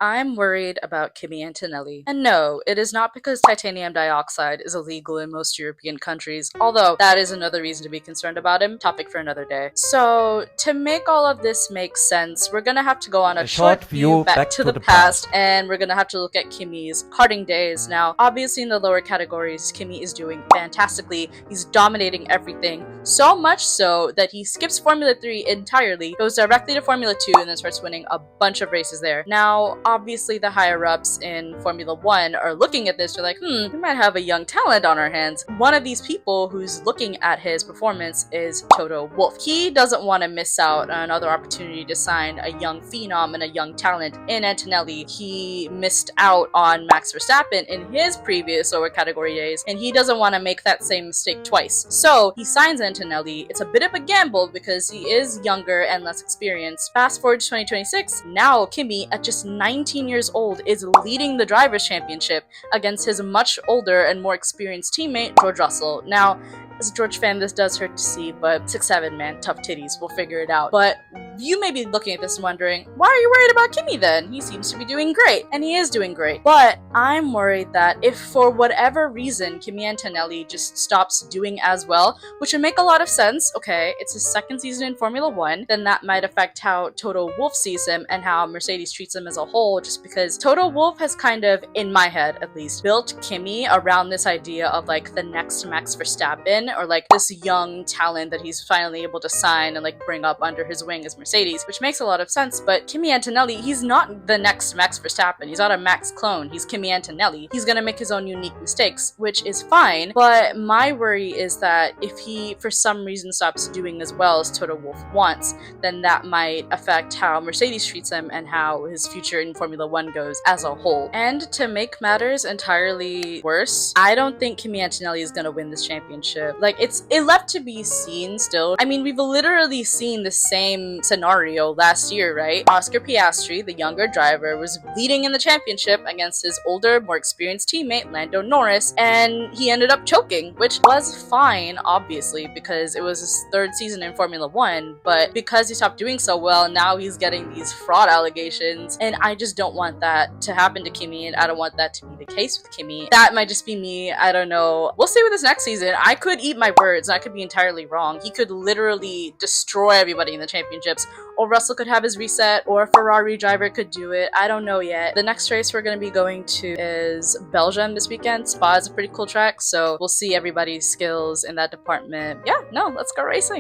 I'm worried about Kimi Antonelli. And no, it is not because titanium dioxide is illegal in most European countries, although that is another reason to be concerned about him. Topic for another day. So, to make all of this make sense, we're gonna have to go on a A short short view view back back to to the the past, past. and we're gonna have to look at Kimi's karting days. Now, obviously in the lower categories, Kimi is doing fantastically. He's dominating everything, so much so that he skips Formula 3 entirely, goes directly to Formula 2, and then starts winning a bunch of races there. Now, obviously the higher ups in Formula 1 are looking at this, they're like, we might have a young talent on our hands. One of these people who's looking at his performance is Toto Wolff. He doesn't want to miss out on another opportunity to sign a young phenom and a young talent in Antonelli. He missed out on Max Verstappen in his previous lower category days, and he doesn't want to make that same mistake twice. So he signs Antonelli. It's a bit of a gamble because he is younger and less experienced. Fast forward to 2026, now Kimi, at just 19 years old, is leading the Drivers' Championship against his much older and more experienced teammate, George Russell. Now, as a George fan, this does hurt to see, but 6'7", man, tough titties, we'll figure it out. But you may be looking at this and wondering, why are you worried about Kimi then? He seems to be doing great, and he is doing great. But I'm worried that if for whatever reason Kimi Antonelli just stops doing as well, which would make a lot of sense, okay, it's his second season in Formula 1, then that might affect how Toto Wolff sees him and how Mercedes treats him as a whole, just because Toto Wolff has kind of, in my head at least, built Kimi around this idea of like the next Max Verstappen, or like this young talent that he's finally able to sign and like bring up under his wing as Mercedes, which makes a lot of sense. But Kimi Antonelli, he's not the next Max Verstappen. He's not a Max clone. He's Kimi Antonelli. He's gonna make his own unique mistakes, which is fine. But my worry is that if he, for some reason, stops doing as well as Toto Wolff wants, then that might affect how Mercedes treats him and how his future in Formula 1 goes as a whole. And to make matters entirely worse, I don't think Kimi Antonelli is gonna win this championship. Like, it left to be seen still. I mean, we've literally seen the same scenario last year, right? Oscar Piastri, the younger driver, was leading in the championship against his older, more experienced teammate, Lando Norris, and he ended up choking, which was fine, obviously, because it was his third season in Formula 1, but because he stopped doing so well, now he's getting these fraud allegations, and I just don't want that to happen to Kimi, and I don't want that to be the case with Kimi. That might just be me, I don't know. We'll see with this next season. I could eat my words, and I could be entirely wrong. He could literally destroy everybody in the championships, or Russell could have his reset, or a Ferrari driver could do it. I don't know yet. The next race we're going to be going to is Belgium this weekend. Spa is a pretty cool track, so we'll see everybody's skills in that department. Yeah, no, let's go racing.